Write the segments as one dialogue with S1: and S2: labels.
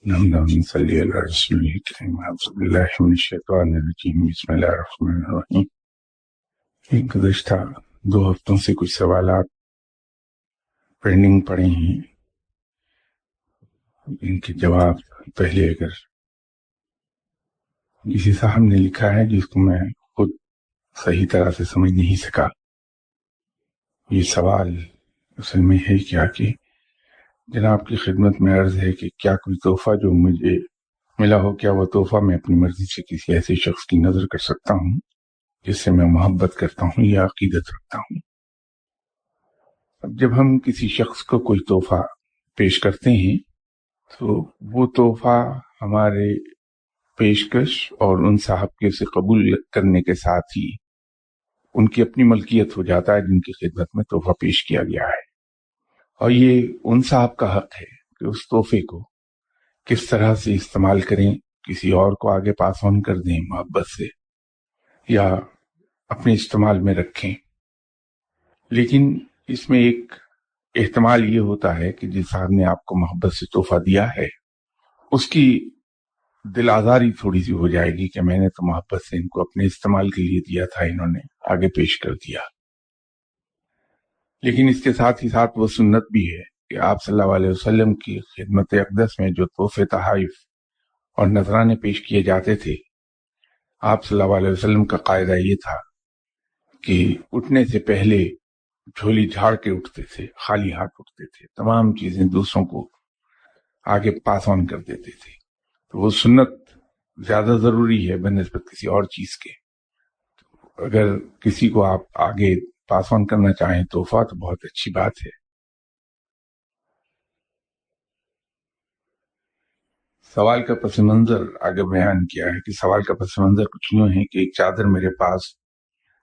S1: اللهم صل على رسول الكريم اعوذ باللہ من الشیطان الرجیم بسم اللہ الرحمن الرحیم۔ گزشتہ 2 ہفتوں سے کچھ سوالات پینڈنگ پڑے ہیں، ان کے جواب پہلے اگر کسی صاحب نے لکھا ہے جس کو میں خود صحیح طرح سے سمجھ نہیں سکا۔ یہ سوال اصل میں ہے کیا کہ جناب کی خدمت میں عرض ہے کہ کیا کوئی تحفہ جو مجھے ملا ہو، کیا وہ تحفہ میں اپنی مرضی سے کسی ایسے شخص کی نظر کر سکتا ہوں جس سے میں محبت کرتا ہوں یا عقیدت رکھتا ہوں؟ اب جب ہم کسی شخص کو کوئی تحفہ پیش کرتے ہیں تو وہ تحفہ ہمارے پیشکش اور ان صاحب کے اسے قبول کرنے کے ساتھ ہی ان کی اپنی ملکیت ہو جاتا ہے جن کی خدمت میں تحفہ پیش کیا گیا ہے، اور یہ ان صاحب کا حق ہے کہ اس تحفے کو کس طرح سے استعمال کریں، کسی اور کو آگے پاس آن کر دیں محبت سے یا اپنے استعمال میں رکھیں۔ لیکن اس میں ایک احتمال یہ ہوتا ہے کہ جس صاحب نے آپ کو محبت سے تحفہ دیا ہے اس کی دل آزاری تھوڑی سی ہو جائے گی کہ میں نے تو محبت سے ان کو اپنے استعمال کے لیے دیا تھا، انہوں نے آگے پیش کر دیا۔ لیکن اس کے ساتھ ہی ساتھ وہ سنت بھی ہے کہ آپ صلی اللہ علیہ وسلم کی خدمت اقدس میں جو تحفے تحائف اور نذرانے پیش کیے جاتے تھے، آپ صلی اللہ علیہ وسلم کا قاعدہ یہ تھا کہ اٹھنے سے پہلے جھولی جھاڑ کے اٹھتے تھے، خالی ہاتھ اٹھتے تھے، تمام چیزیں دوسروں کو آگے پاس آن کر دیتے تھے۔ تو وہ سنت زیادہ ضروری ہے بنسبت کسی اور چیز کے۔ اگر کسی کو آپ آگے پاس آن کرنا چاہیں تحفہ تو بہت اچھی بات ہے۔ سوال کا پس منظر آگے بیان کیا ہے کہ سوال کا پس منظر کچھ یوں ہے کہ ایک چادر میرے پاس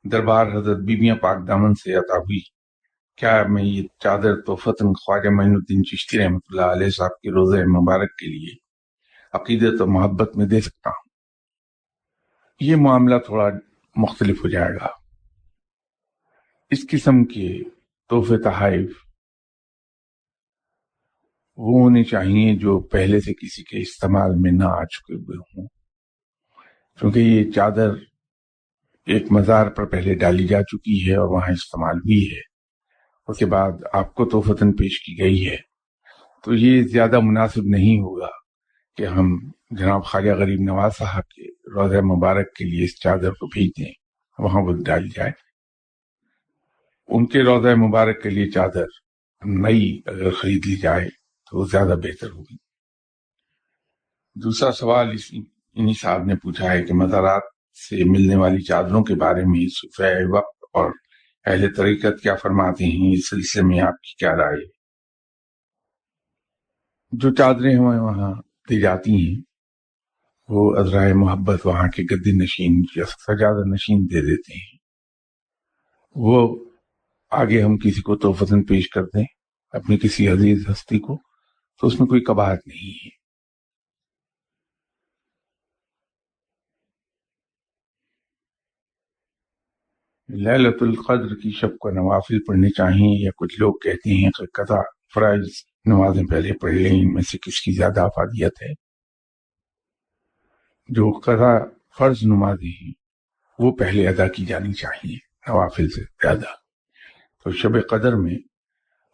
S1: دربار حضرت بیبیاں پاک دامن سے عطا ہوئی، کیا میں یہ چادر تحفتاً خواجہ معین الدین چشتی رحمۃ اللہ علیہ صاحب کی روضہ مبارک کے لیے عقیدت و محبت میں دے سکتا ہوں؟ یہ معاملہ تھوڑا مختلف ہو جائے گا۔ اس قسم کے تحفے تحائف وہ ہونے چاہیے جو پہلے سے کسی کے استعمال میں نہ آ چکے ہوئے ہوں، کیونکہ یہ چادر ایک مزار پر پہلے ڈالی جا چکی ہے اور وہاں استعمال ہوئی ہے، اس کے بعد آپ کو تحفتاً پیش کی گئی ہے، تو یہ زیادہ مناسب نہیں ہوگا کہ ہم جناب خواجہ غریب نواز صاحب کے روضہ مبارک کے لیے اس چادر کو بھیج دیں، وہاں وہ ڈال جائے۔ ان کے روضہ مبارک کے لیے چادر نئی اگر خرید لی جائے تو وہ زیادہ بہتر ہوگی۔ دوسرا سوال انہی صاحب نے پوچھا ہے کہ مزارات سے ملنے والی چادروں کے بارے میں صوفیاء وقت اور اہل طریقت کیا فرماتے ہیں، اس سلسلے میں آپ کی کیا رائے ہے؟ جو چادریں ہمیں وہاں دی جاتی ہیں وہ عذرائے محبت وہاں کے گدی نشین یا سجادہ نشین دے دیتے ہیں، وہ آگے ہم کسی کو تحفتاً پیش کر دیں اپنی کسی عزیز ہستی کو تو اس میں کوئی قباحت نہیں ہے۔ لیلۃ القدر کی شب کو نوافل پڑھنے چاہیے یا کچھ لوگ کہتے ہیں کہ قضا فرائض نمازیں پہلے پڑھ لیں، ان میں سے کس کی زیادہ افادیت ہے؟ جو قضا فرض نمازیں ہیں وہ پہلے ادا کی جانی چاہیے نوافل سے زیادہ۔ تو شب قدر میں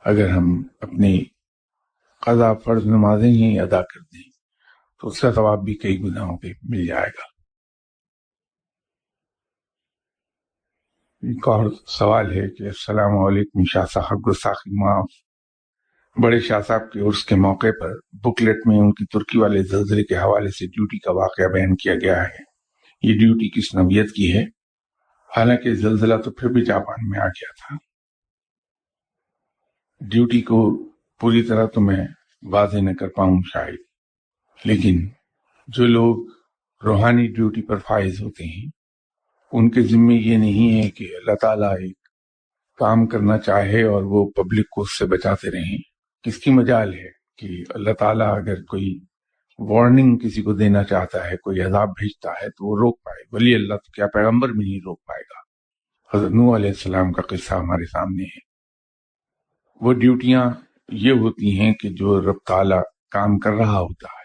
S1: اگر ہم اپنی قضا فرض نمازیں ہی ادا کر دیں تو اس کا ثواب بھی کئی گناہوں پہ مل جائے گا۔ ایک اور سوال ہے کہ السلام علیکم شاہ صاحب، گستاخی معاف، بڑے شاہ صاحب کے عرس کے موقع پر بکلیٹ میں ان کی ترکی والے زلزلے کے حوالے سے ڈیوٹی کا واقعہ بیان کیا گیا ہے، یہ ڈیوٹی کس نوعیت کی ہے؟ حالانکہ زلزلہ تو پھر بھی جاپان میں آ گیا تھا۔ ڈیوٹی کو پوری طرح تو میں واضح نہ کر پاؤں شاید، لیکن جو لوگ روحانی ڈیوٹی پر فائز ہوتے ہیں ان کے ذمے یہ نہیں ہے کہ اللہ تعالیٰ ایک کام کرنا چاہے اور وہ پبلک کو اس سے بچاتے رہیں۔ کس کی مجال ہے کہ اللہ تعالیٰ اگر کوئی وارننگ کسی کو دینا چاہتا ہے، کوئی عذاب بھیجتا ہے تو وہ روک پائے؟ ولی اللہ تو کیا پیغمبر بھی نہیں روک پائے گا۔ حضرت نوح علیہ السلام کا قصہ ہمارے سامنے ہے۔ وہ ڈیوٹیاں یہ ہوتی ہیں کہ جو رب تعالیٰ کام کر رہا ہوتا ہے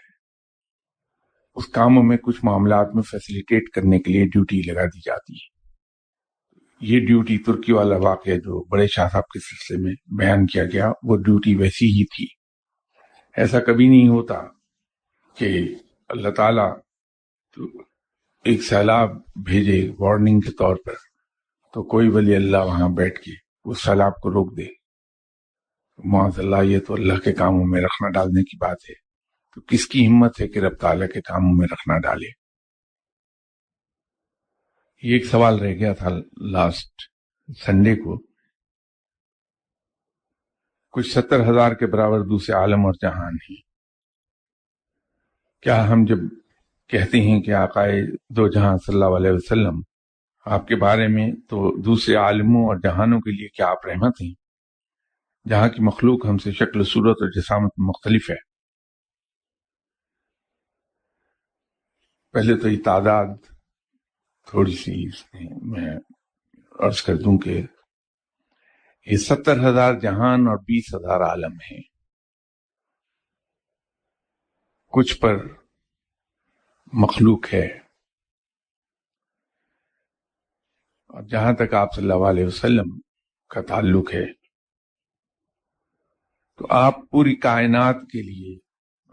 S1: اس کاموں میں کچھ معاملات میں فیسیلیٹیٹ کرنے کے لیے ڈیوٹی لگا دی جاتی ہے. یہ ڈیوٹی ترکی والا واقعہ جو بڑے شاہ صاحب کے سلسلے میں بیان کیا گیا وہ ڈیوٹی ویسی ہی تھی. ایسا کبھی نہیں ہوتا کہ اللہ تعالیٰ ایک سیلاب بھیجے وارننگ کے طور پر تو کوئی ولی اللہ وہاں بیٹھ کے اس سیلاب کو روک دے. معاذ اللہ، یہ تو اللہ کے کاموں میں رکھنا ڈالنے کی بات ہے. تو کس کی ہمت ہے کہ رب تعالیٰ کے کاموں میں رکھنا ڈالے؟ یہ ایک سوال رہ گیا تھا لاسٹ سنڈے کو. کچھ 70,000 کے برابر دوسرے عالم اور جہان ہیں. کیا ہم جب کہتے ہیں کہ آقائے دو جہاں صلی اللہ علیہ وسلم آپ کے بارے میں، تو دوسرے عالموں اور جہانوں کے لیے کیا آپ رحمت ہیں، جہاں کی مخلوق ہم سے شکل صورت اور جسامت مختلف ہے؟ پہلے تو یہ تعداد تھوڑی سی میں عرض کر دوں کہ یہ 70,000 جہان اور 20,000 عالم ہیں. کچھ پر مخلوق ہے، اور جہاں تک آپ صلی اللہ علیہ وسلم کا تعلق ہے تو آپ پوری کائنات کے لیے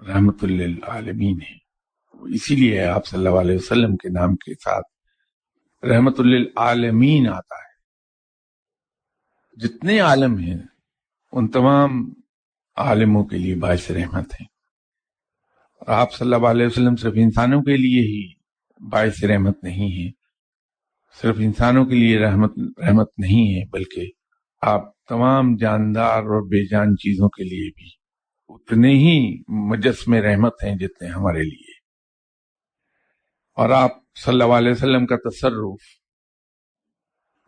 S1: رحمت للعالمین ہیں. اسی لیے آپ صلی اللہ علیہ وسلم کے نام کے ساتھ رحمت للعالمین آتا ہے. جتنے عالم ہیں ان تمام عالموں کے لیے باعث رحمت ہیں. آپ صلی اللہ علیہ وسلم صرف انسانوں کے لیے ہی باعث رحمت نہیں ہے، صرف انسانوں کے لیے رحمت نہیں ہے، بلکہ آپ تمام جاندار اور بے جان چیزوں کے لیے بھی اتنے ہی مجسم رحمت ہیں جتنے ہمارے لیے. اور آپ صلی اللہ علیہ وسلم کا تصرف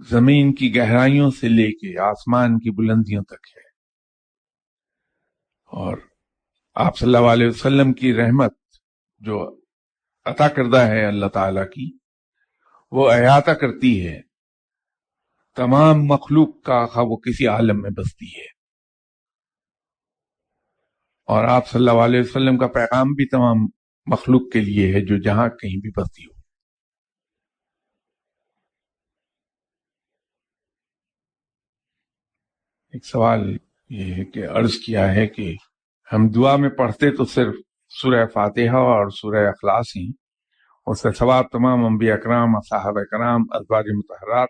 S1: زمین کی گہرائیوں سے لے کے آسمان کی بلندیوں تک ہے، اور آپ صلی اللہ علیہ وسلم کی رحمت جو عطا کردہ ہے اللہ تعالی کی، وہ احاطہ کرتی ہے تمام مخلوق کا، خواہ وہ کسی عالم میں بستی ہے. اور آپ صلی اللہ علیہ وسلم کا پیغام بھی تمام مخلوق کے لیے ہے جو جہاں کہیں بھی بستی ہو. ایک سوال یہ ہے کہ عرض کیا ہے کہ ہم دعا میں پڑھتے تو صرف سورہ فاتحہ اور سورہ اخلاص ہیں، اس کا ثواب تمام انبیاء کرام، صحابہ کرام، ازواج مطہرات،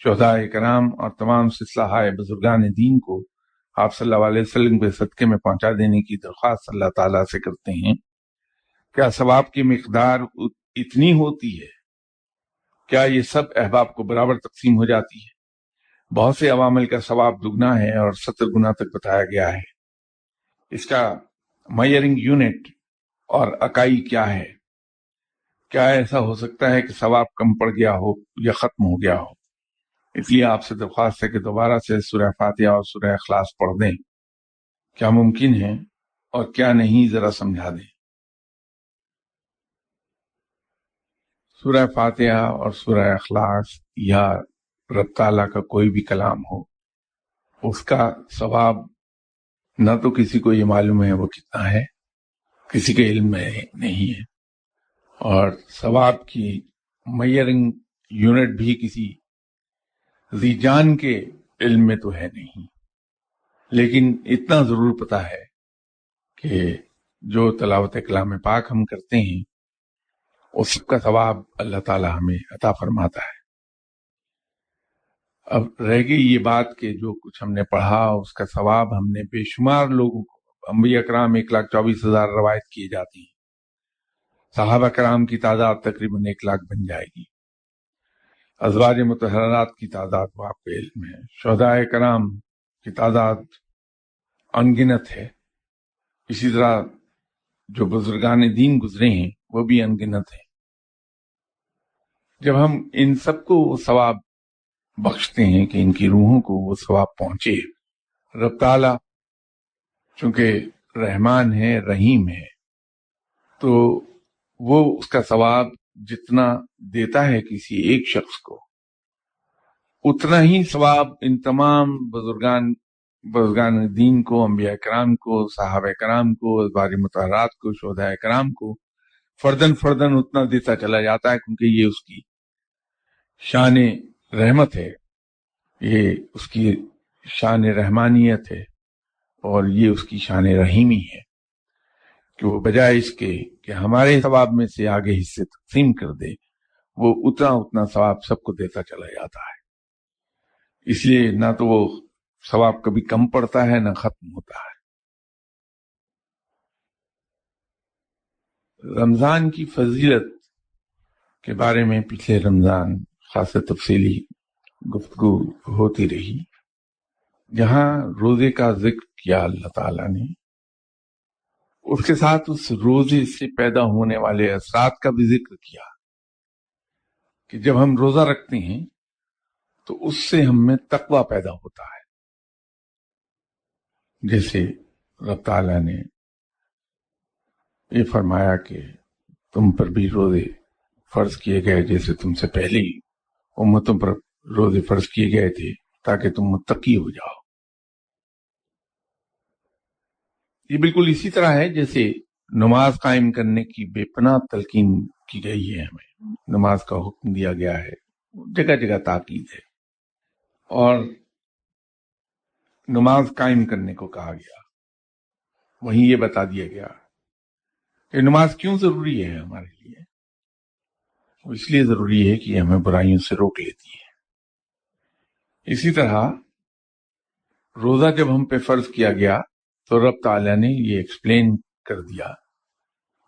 S1: شہداء کرام اور تمام سلسلہ بزرگان دین کو آپ صلی اللہ علیہ وسلم کے صدقے میں پہنچا دینے کی درخواست اللہ تعالیٰ سے کرتے ہیں. کیا ثواب کی مقدار اتنی ہوتی ہے؟ کیا یہ سب احباب کو برابر تقسیم ہو جاتی ہے؟ بہت سے عوامل کا ثواب دگنا ہے اور 70 گنا تک بتایا گیا ہے. اس کا میئرنگ یونٹ اور اکائی کیا ہے؟ کیا ایسا ہو سکتا ہے کہ ثواب کم پڑ گیا ہو یا ختم ہو گیا ہو؟ اس لیے آپ سے درخواست ہے کہ دوبارہ سے سورہ فاتحہ اور سورہ اخلاص پڑھ دیں. کیا ممکن ہے اور کیا نہیں، ذرا سمجھا دیں. سورہ فاتحہ اور سورہ اخلاص یا رب تعالیٰ کا کوئی بھی کلام ہو، اس کا ثواب نہ تو کسی کو یہ معلوم ہے وہ کتنا ہے، کسی کے علم میں نہیں ہے، اور ثواب کی میئرنگ یونٹ بھی کسی ذی جان کے علم میں تو ہے نہیں. لیکن اتنا ضرور پتا ہے کہ جو تلاوت کلام پاک ہم کرتے ہیں اس کا ثواب اللہ تعالی ہمیں عطا فرماتا ہے. اب رہ گئی یہ بات کہ جو کچھ ہم نے پڑھا اس کا ثواب ہم نے بے شمار لوگوں کو، انبیاء کرام 1,24,000 روایت کیے جاتی ہیں، صحابہ کرام کی تعداد تقریباً 1,00,000 بن جائے گی، ازواج مطہرات کی تعداد وہ آپ کے علم ہے، شہداء کرام کی تعداد انگنت ہے، اسی طرح جو بزرگان دین گزرے ہیں وہ بھی انگنت ہیں. جب ہم ان سب کو وہ ثواب بخشتے ہیں کہ ان کی روحوں کو وہ ثواب پہنچے، رب تعالی چونکہ رحمان ہے، رحیم ہے، تو وہ اس کا ثواب جتنا دیتا ہے کسی ایک شخص کو، اتنا ہی ثواب ان تمام بزرگان دین کو، انبیاء کرام کو، صحابہ کرام کو، ازواج مطہرات کو، شہداء کرام کو فردن فردن اتنا دیتا چلا جاتا ہے، کیونکہ یہ اس کی شان رحمت ہے، یہ اس کی شان رحمانیت ہے، اور یہ اس کی شان رحیمی ہے کہ وہ بجائے اس کے کہ ہمارے ثواب میں سے آگے حصے تقسیم کر دے، وہ اتنا اتنا ثواب سب کو دیتا چلا جاتا ہے۔ اس لیے نہ تو وہ ثواب کبھی کم پڑتا ہے نہ ختم ہوتا ہے۔ رمضان کی فضیلت کے بارے میں پچھلے رمضان خاص تفصیلی گفتگو ہوتی رہی، جہاں روزے کا ذکر کیا اللہ تعالیٰ نے، اس کے ساتھ اس روزے سے پیدا ہونے والے اثرات کا بھی ذکر کیا کہ جب ہم روزہ رکھتے ہیں تو اس سے ہم میں تقوی پیدا ہوتا ہے، جیسے رب تعالیٰ نے یہ فرمایا کہ تم پر بھی روزے فرض کیے گئے جیسے تم سے پہلی امتوں پر روزے فرض کیے گئے تھے تاکہ تم متقی ہو جاؤ۔ یہ بالکل اسی طرح ہے جیسے نماز قائم کرنے کی بے پناہ تلقین کی گئی ہے، ہمیں نماز کا حکم دیا گیا ہے، جگہ جگہ تاکید ہے، اور نماز قائم کرنے کو کہا گیا۔ وہیں یہ بتا دیا گیا کہ نماز کیوں ضروری ہے ہمارے لیے، وہ اس لیے ضروری ہے کہ یہ ہمیں برائیوں سے روک لیتی ہے۔ اسی طرح روزہ جب ہم پہ فرض کیا گیا تو رب تعالیٰ نے یہ ایکسپلین کر دیا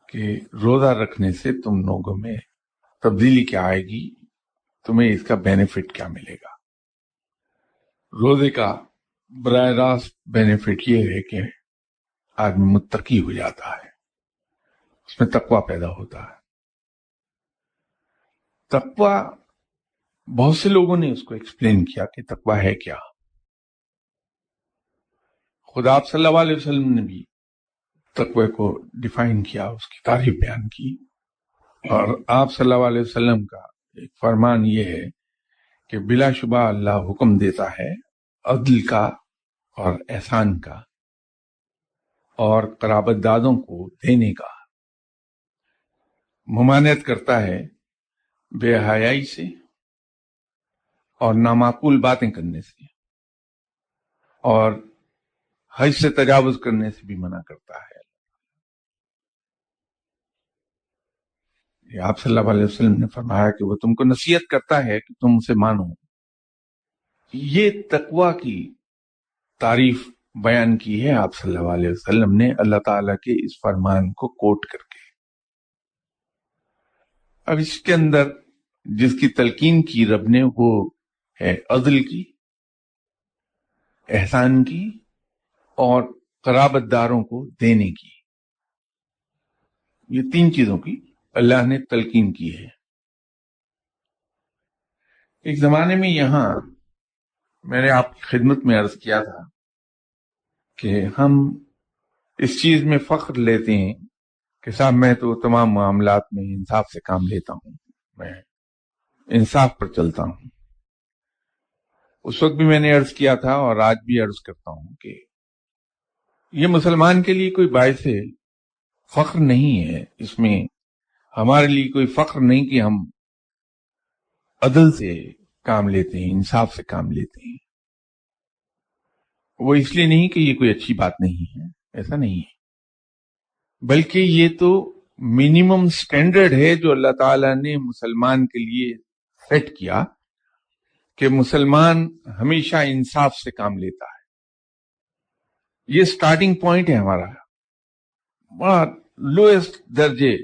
S1: کہ روزہ رکھنے سے تم لوگوں میں تبدیلی کیا آئے گی، تمہیں اس کا بینیفٹ کیا ملے گا۔ روزے کا براہ راست بینیفٹ یہ ہے کہ آدمی متقی ہو جاتا ہے، اس میں تقوی پیدا ہوتا ہے۔ تقوی بہت سے لوگوں نے اس کو ایکسپلین کیا کہ تقوی ہے کیا۔ خدا آپ صلی اللہ علیہ وسلم نے بھی تقوی کو ڈیفائن کیا، اس کی تعریف بیان کی، اور آپ صلی اللہ علیہ وسلم کا ایک فرمان یہ ہے کہ بلا شبہ اللہ حکم دیتا ہے عدل کا اور احسان کا اور قرابت دادوں کو دینے کا، ممانعت کرتا ہے بے حیائی سے اور نامعقول باتیں کرنے سے، اور حد سے تجاوز کرنے سے بھی منع کرتا ہے۔ آپ صلی اللہ علیہ وسلم نے فرمایا کہ وہ تم کو نصیحت کرتا ہے کہ تم اسے مانو۔ یہ تقوی کی تعریف بیان کی ہے آپ صلی اللہ علیہ وسلم نے اللہ تعالیٰ کے اس فرمان کو کوٹ کر کے۔ اب اس کے اندر جس کی تلقین کی رب نے وہ ہے عدل کی، احسان کی اور قرابت داروں کو دینے کی۔ یہ تین چیزوں کی اللہ نے تلقین کی ہے۔ ایک زمانے میں یہاں میں نے آپ کی خدمت میں عرض کیا تھا کہ ہم اس چیز میں فخر لیتے ہیں کہ صاحب میں تو تمام معاملات میں انصاف سے کام لیتا ہوں، میں انصاف پر چلتا ہوں۔ اس وقت بھی میں نے عرض کیا تھا اور آج بھی عرض کرتا ہوں کہ یہ مسلمان کے لیے کوئی باعث فخر نہیں ہے، اس میں ہمارے لیے کوئی فخر نہیں کہ ہم عدل سے کام لیتے ہیں، انصاف سے کام لیتے ہیں۔ وہ اس لیے نہیں کہ یہ کوئی اچھی بات نہیں ہے، ایسا نہیں ہے، بلکہ یہ تو منیمم سٹینڈرڈ ہے جو اللہ تعالیٰ نے مسلمان کے لیے سیٹ کیا کہ مسلمان ہمیشہ انصاف سے کام لیتا ہے۔ یہ سٹارٹنگ پوائنٹ ہے ہمارا، بڑا لوئسٹ درجے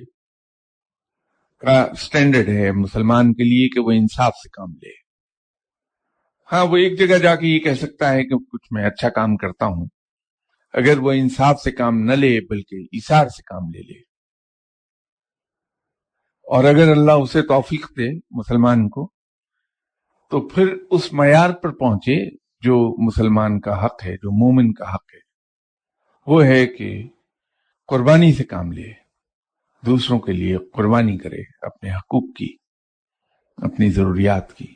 S1: کا سٹینڈرڈ ہے مسلمان کے لیے کہ وہ انصاف سے کام لے۔ ہاں، وہ ایک جگہ جا کے یہ کہہ سکتا ہے کہ کچھ میں اچھا کام کرتا ہوں، اگر وہ انصاف سے کام نہ لے بلکہ ایثار سے کام لے لے، اور اگر اللہ اسے توفیق دے مسلمان کو تو پھر اس معیار پر پہنچے جو مسلمان کا حق ہے، جو مومن کا حق ہے، وہ ہے کہ قربانی سے کام لے، دوسروں کے لیے قربانی کرے، اپنے حقوق کی، اپنی ضروریات کی۔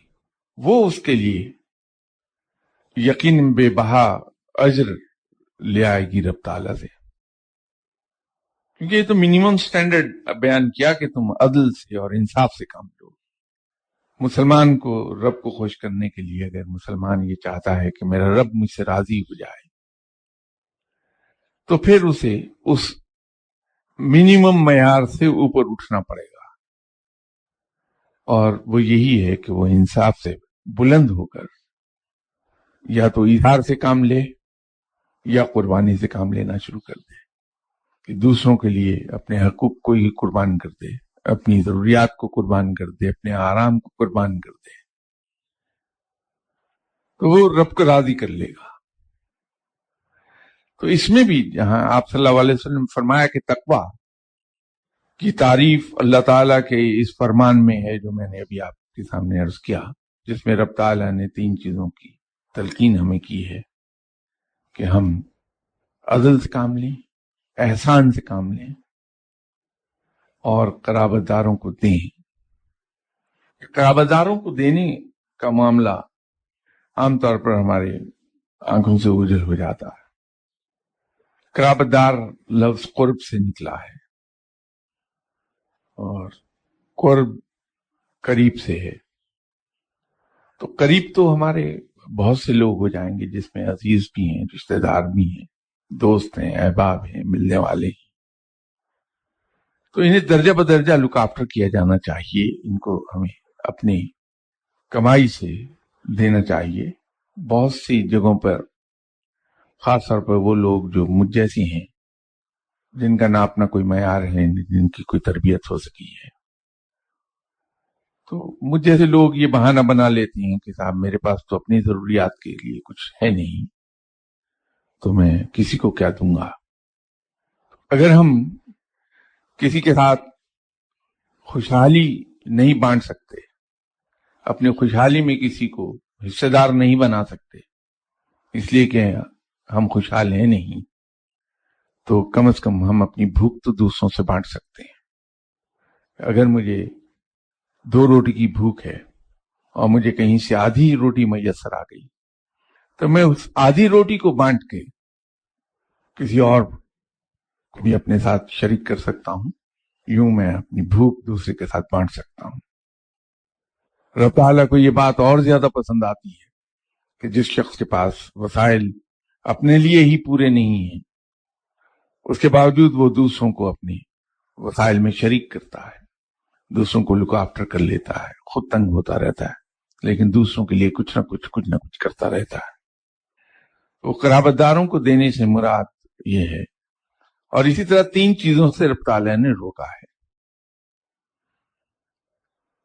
S1: وہ اس کے لیے یقین بے بہا اجر لے آئے گی رب تعالیٰ سے۔ کیونکہ یہ تو منیمم سٹینڈرڈ بیان کیا کہ تم عدل سے اور انصاف سے کام لو. مسلمان کو رب کو خوش کرنے کے لیے اگر مسلمان یہ چاہتا ہے کہ میرا رب مجھ سے راضی ہو جائے تو پھر اسے اس منیمم معیار سے اوپر اٹھنا پڑے گا، اور وہ یہی ہے کہ وہ انصاف سے بلند ہو کر یا تو اظہار سے کام لے یا قربانی سے کام لینا شروع کر دے، کہ دوسروں کے لیے اپنے حقوق کو ہی قربان کر دے، اپنی ضروریات کو قربان کر دے، اپنے آرام کو قربان کر دے، تو وہ رب کو راضی کر لے گا. تو اس میں بھی جہاں آپ صلی اللہ علیہ وسلم نے فرمایا کہ تقویٰ کی تعریف اللہ تعالیٰ کے اس فرمان میں ہے جو میں نے ابھی آپ کے سامنے عرض کیا، جس میں رب تعالیٰ نے 3 چیزوں کی تلقین ہمیں کی ہے کہ ہم عدل سے کام لیں، احسان سے کام لیں اور قرابت داروں کو دیں. قرابت داروں کو دینے کا معاملہ عام طور پر ہمارے آنکھوں سے اوجھل ہو جاتا ہے. قرابت دار لفظ قرب سے نکلا ہے اور قرب قریب سے ہے. تو قریب تو ہمارے بہت سے لوگ ہو جائیں گے، جس میں عزیز بھی ہیں، رشتہ دار بھی ہیں، دوست ہیں، احباب ہیں، ملنے والے ہیں. تو انہیں درجہ بدرجہ لک آفٹر کیا جانا چاہیے، ان کو ہمیں اپنی کمائی سے دینا چاہیے. بہت سی جگہوں پر خاص طور پر وہ لوگ جو مجھ جیسی ہیں، جن کا نہ اپنا کوئی معیار ہے، جن کی کوئی تربیت ہو سکی ہے، تو مجھ جیسے لوگ یہ بہانہ بنا لیتے ہیں کہ صاحب میرے پاس تو اپنی ضروریات کے لیے کچھ ہے نہیں، تو میں کسی کو کیا دوں گا. اگر ہم کسی کے ساتھ خوشحالی نہیں بانٹ سکتے، اپنی خوشحالی میں کسی کو حصہ دار نہیں بنا سکتے اس لیے کہ ہم خوشحال ہیں نہیں، تو کم از کم ہم اپنی بھوک تو دوسروں سے بانٹ سکتے ہیں. اگر مجھے 2 روٹی کی بھوک ہے اور مجھے کہیں سے آدھی روٹی میسر آ گئی تو میں اس آدھی روٹی کو بانٹ کے کسی اور کو بھی اپنے ساتھ شریک کر سکتا ہوں. یوں میں اپنی بھوک دوسرے کے ساتھ بانٹ سکتا ہوں. رب تعالیٰ کو یہ بات اور زیادہ پسند آتی ہے کہ جس شخص کے پاس وسائل اپنے لیے ہی پورے نہیں ہیں، اس کے باوجود وہ دوسروں کو اپنے وسائل میں شریک کرتا ہے، دوسروں کو لک آفٹر کر لیتا ہے، خود تنگ ہوتا رہتا ہے لیکن دوسروں کے لیے کچھ نہ کچھ کرتا رہتا ہے. وہ قرابت داروں کو دینے سے مراد یہ ہے. اور اسی طرح 3 چیزوں سے رب تعالیٰ نے روکا ہے: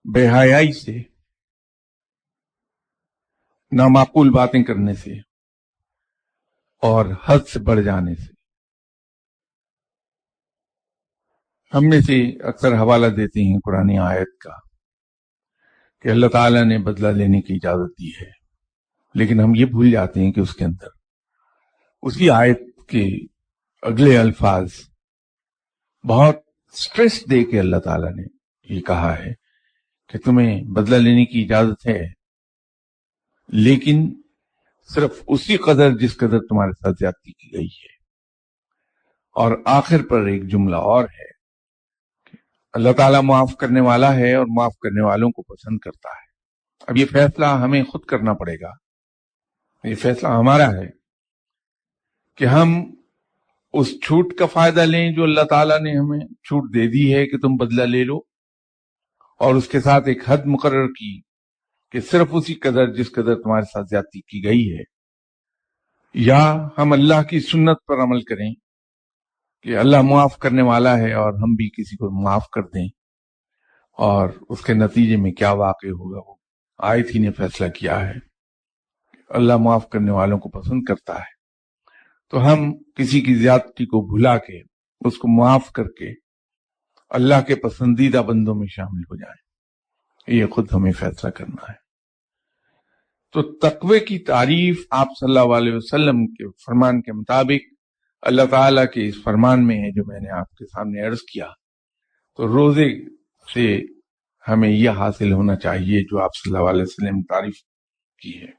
S1: بے حیائی سے، نامعقول باتیں کرنے سے اور حد سے بڑھ جانے سے. ہم میں سے اکثر حوالہ دیتے ہیں قرآن آیت کا کہ اللہ تعالیٰ نے بدلہ لینے کی اجازت دی ہے، لیکن ہم یہ بھول جاتے ہیں کہ اس کے اندر اسی آیت کے اگلے الفاظ بہت سٹریس دے کے اللہ تعالیٰ نے یہ کہا ہے کہ تمہیں بدلہ لینے کی اجازت ہے، لیکن صرف اسی قدر جس قدر تمہارے ساتھ زیادتی کی گئی ہے. اور آخر پر ایک جملہ اور ہے کہ اللہ تعالیٰ معاف کرنے والا ہے اور معاف کرنے والوں کو پسند کرتا ہے. اب یہ فیصلہ ہمیں خود کرنا پڑے گا، یہ فیصلہ ہمارا ہے کہ ہم اس چھوٹ کا فائدہ لیں جو اللہ تعالیٰ نے ہمیں چھوٹ دے دی ہے کہ تم بدلہ لے لو، اور اس کے ساتھ ایک حد مقرر کی کہ صرف اسی قدر جس قدر تمہارے ساتھ زیادتی کی گئی ہے، یا ہم اللہ کی سنت پر عمل کریں کہ اللہ معاف کرنے والا ہے اور ہم بھی کسی کو معاف کر دیں، اور اس کے نتیجے میں کیا واقع ہوگا وہ آیت ہی نے فیصلہ کیا ہے. اللہ معاف کرنے والوں کو پسند کرتا ہے، تو ہم کسی کی زیادتی کو بھلا کے اس کو معاف کر کے اللہ کے پسندیدہ بندوں میں شامل ہو جائیں. یہ خود ہمیں فیصلہ کرنا ہے. تو تقوی کی تعریف آپ صلی اللہ علیہ وسلم کے فرمان کے مطابق اللہ تعالیٰ کے اس فرمان میں ہے جو میں نے آپ کے سامنے عرض کیا. تو روزے سے ہمیں یہ حاصل ہونا چاہیے جو آپ صلی اللہ علیہ وسلم نے تعریف کی ہے.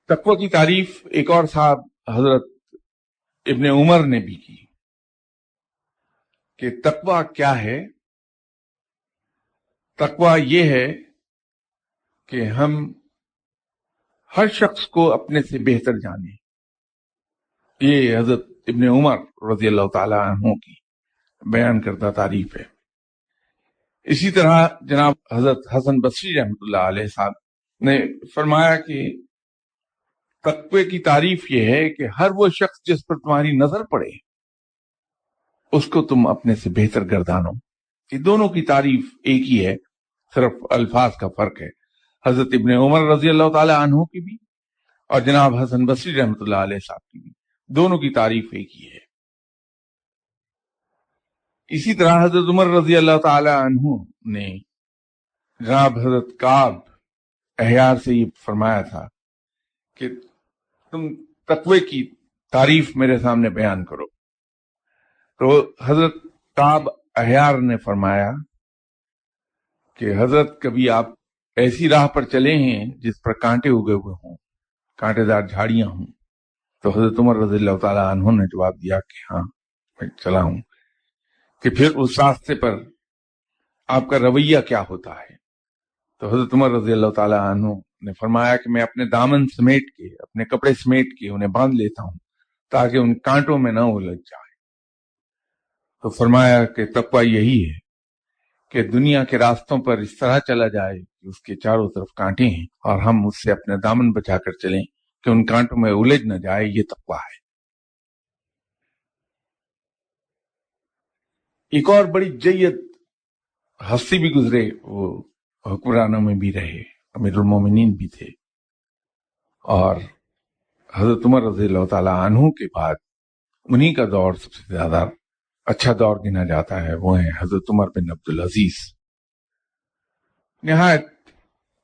S1: تقوی کی تعریف ایک اور صاحب حضرت ابن عمر نے بھی کی. کہ تقوی کیا ہے؟ تقوی یہ ہے کہ ہم ہر شخص کو اپنے سے بہتر جانیں. یہ حضرت ابن عمر رضی اللہ تعالی عنہ کی بیان کردہ تعریف ہے. اسی طرح جناب حضرت حسن بصری رحمۃ اللہ علیہ صاحب نے فرمایا کہ تقوی کی تعریف یہ ہے کہ ہر وہ شخص جس پر تمہاری نظر پڑے اس کو تم اپنے سے بہتر گردانو. یہ دونوں کی تعریف ایک ہی ہے، صرف الفاظ کا فرق ہے. حضرت ابن عمر رضی اللہ تعالی عنہ کی بھی اور جناب حسن بصری رحمۃ اللہ علیہ صاحب کی بھی دونوں کی تعریف ایک ہی ہے. اسی طرح حضرت عمر رضی اللہ تعالی عنہ نے جناب حضرت کعب احیار سے یہ فرمایا تھا کہ تم تقوی کی تعریف میرے سامنے بیان کرو. تو حضرت کعب احیار نے فرمایا کہ حضرت کبھی آپ ایسی راہ پر چلے ہیں جس پر کانٹے اگے ہوئے ہوں، کانٹے دار جھاڑیاں ہوں؟ تو حضرت عمر رضی اللہ تعالی عنہ نے جواب دیا کہ ہاں میں چلا ہوں. کہ پھر اس راستے پر آپ کا رویہ کیا ہوتا ہے؟ تو حضرت عمر رضی اللہ تعالی عنہ نے فرمایا کہ میں اپنے دامن سمیٹ کے، اپنے کپڑے سمیٹ کے انہیں باندھ لیتا ہوں تاکہ ان کانٹوں میں نہ الجھ جائے. تو فرمایا کہ تقوی یہی ہے کہ دنیا کے راستوں پر اس طرح چلا جائے کہ اس کے چاروں طرف کانٹے ہیں اور ہم اس سے اپنے دامن بچا کر چلیں کہ ان کانٹوں میں الجھ نہ جائے. یہ تقوی ہے. ایک اور بڑی جید ہستی بھی گزرے، وہ حکمرانوں میں بھی رہے، امیر المومنین بھی تھے، اور حضرت عمر رضی اللہ تعالی عنہ کے بعد انہی کا دور سب سے زیادہ اچھا دور گنا جاتا ہے. وہ ہیں حضرت عمر بن عبدالعزیز. نہایت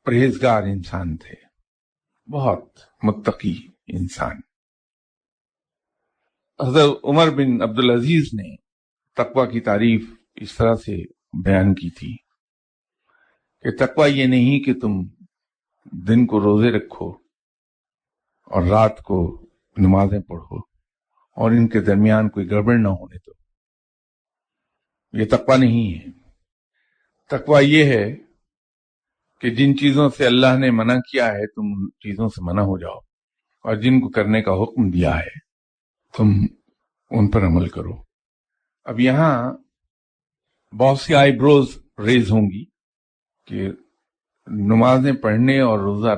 S1: پرہیزگار انسان تھے، بہت متقی انسان. حضرت عمر بن عبدالعزیز نے تقوی کی تعریف اس طرح سے بیان کی تھی کہ تقوی یہ نہیں کہ تم دن کو روزے رکھو اور رات کو نمازیں پڑھو اور ان کے درمیان کوئی گڑبڑ نہ ہونے دو. یہ تقوی نہیں ہے. تقوی یہ ہے کہ جن چیزوں سے اللہ نے منع کیا ہے تم ان چیزوں سے منع ہو جاؤ، اور جن کو کرنے کا حکم دیا ہے تم ان پر عمل کرو. اب یہاں بہت سی آئی بروز ریز ہوں گی کہ نمازیں پڑھنے اور روزہ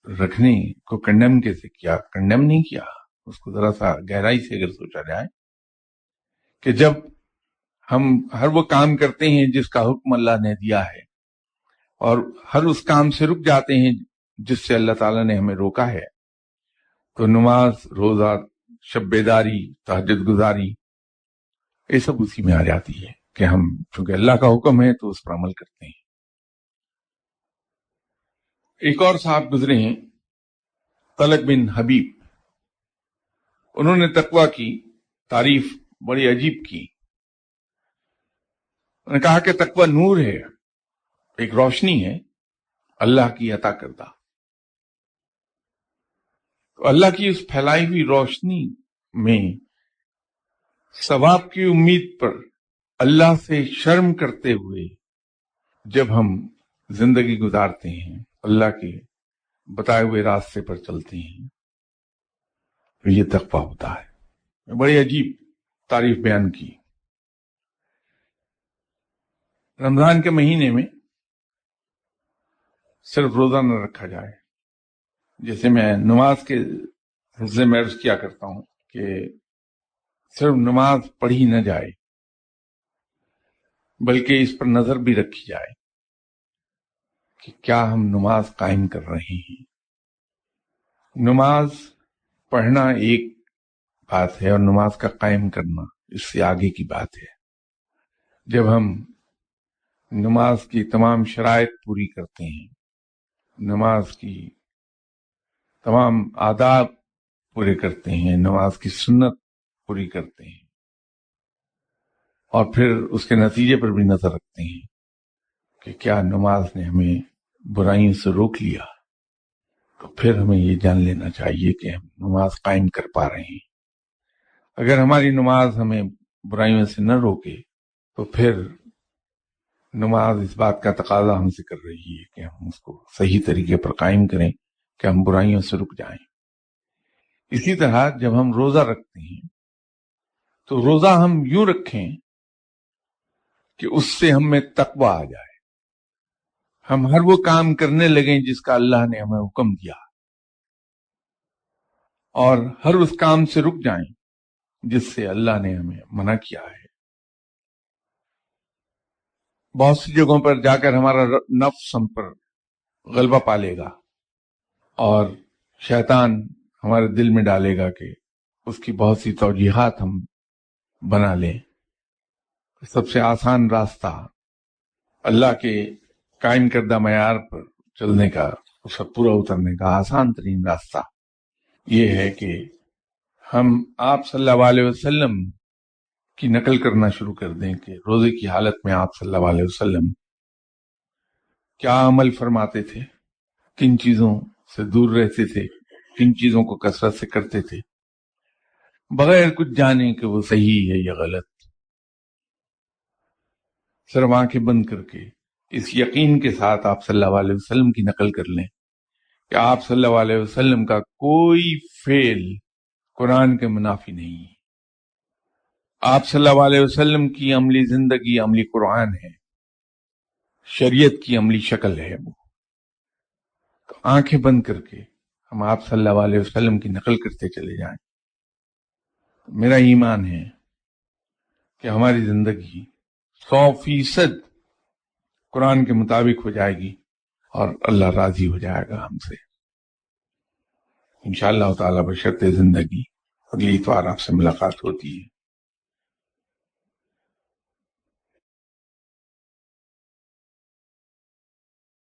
S1: رکھنے کو کنڈیم کیسے کیا؟ کنڈیم نہیں کیا. اس کو ذرا سا گہرائی سے اگر سوچا جائے کہ جب ہم ہر وہ کام کرتے ہیں جس کا حکم اللہ نے دیا ہے اور ہر اس کام سے رک جاتے ہیں جس سے اللہ تعالیٰ نے ہمیں روکا ہے، تو نماز، روزہ، شب بیداری، تہجد گزاری، یہ سب اسی میں آ جاتی ہے کہ ہم چونکہ اللہ کا حکم ہے تو اس پر عمل کرتے ہیں. ایک اور صاحب گزرے ہیں، طلق بن حبیب. انہوں نے تقوی کی تعریف بڑی عجیب کی. انہوں نے کہا کہ تقوی نور ہے، ایک روشنی ہے اللہ کی عطا کردہ. تو اللہ کی اس پھیلائی ہوئی روشنی میں ثواب کی امید پر اللہ سے شرم کرتے ہوئے جب ہم زندگی گزارتے ہیں، اللہ کے بتائے ہوئے راستے پر چلتے ہیں، تو یہ تقوی ہوتا ہے. بڑی عجیب تعریف بیان کی. رمضان کے مہینے میں صرف روزہ نہ رکھا جائے. جیسے میں نماز کے سلسلے میں عرض کیا کرتا ہوں کہ صرف نماز پڑھی نہ جائے بلکہ اس پر نظر بھی رکھی جائے کہ کیا ہم نماز قائم کر رہے ہیں. نماز پڑھنا ایک بات ہے اور نماز کا قائم کرنا اس سے آگے کی بات ہے. جب ہم نماز کی تمام شرائط پوری کرتے ہیں، نماز کی تمام آداب پورے کرتے ہیں، نماز کی سنت پوری کرتے ہیں، اور پھر اس کے نتیجے پر بھی نظر رکھتے ہیں کہ کیا نماز نے ہمیں برائیوں سے روک لیا، تو پھر ہمیں یہ جان لینا چاہیے کہ ہم نماز قائم کر پا رہے ہیں. اگر ہماری نماز ہمیں برائیوں سے نہ روکے تو پھر نماز اس بات کا تقاضا ہم سے کر رہی ہے کہ ہم اس کو صحیح طریقے پر قائم کریں کہ ہم برائیوں سے رک جائیں۔ اسی طرح جب ہم روزہ رکھتے ہیں تو روزہ ہم یوں رکھیں کہ اس سے ہم میں تقوی آ جائے، ہم ہر وہ کام کرنے لگیں جس کا اللہ نے ہمیں حکم دیا، اور ہر اس کام سے رک جائیں جس سے اللہ نے ہمیں منع کیا ہے۔ بہت سی جگہوں پر جا کر ہمارا نفس ہم پر غلبہ پا لے گا، اور شیطان ہمارے دل میں ڈالے گا کہ اس کی بہت سی توجیحات ہم بنا لیں۔ سب سے آسان راستہ اللہ کے قائم کردہ معیار پر چلنے کا، اس پر پورا اترنے کا آسان ترین راستہ یہ ہے کہ ہم آپ صلی اللہ علیہ وسلم کی نقل کرنا شروع کر دیں کہ روزے کی حالت میں آپ صلی اللہ علیہ وسلم کیا عمل فرماتے تھے، کن چیزوں سے دور رہتے تھے، کن چیزوں کو کثرت سے کرتے تھے، بغیر کچھ جانے کہ وہ صحیح ہے یا غلط، صرف آنکھیں بند کر کے اس یقین کے ساتھ آپ صلی اللہ علیہ وسلم کی نقل کر لیں کہ آپ صلی اللہ علیہ وسلم کا کوئی فعل قرآن کے منافی نہیں ہے، آپ صلی اللہ علیہ وسلم کی عملی زندگی عملی قرآن ہے، شریعت کی عملی شکل ہے وہ۔ تو آنکھیں بند کر کے ہم آپ صلی اللہ علیہ وسلم کی نقل کرتے چلے جائیں۔ میرا ایمان ہے کہ ہماری زندگی 100% قرآن کے مطابق ہو جائے گی اور اللہ راضی ہو جائے گا ہم سے انشاءاللہ تعالی۔ بشرط زندگی اگلی اتوار آپ سے ملاقات ہوتی ہے۔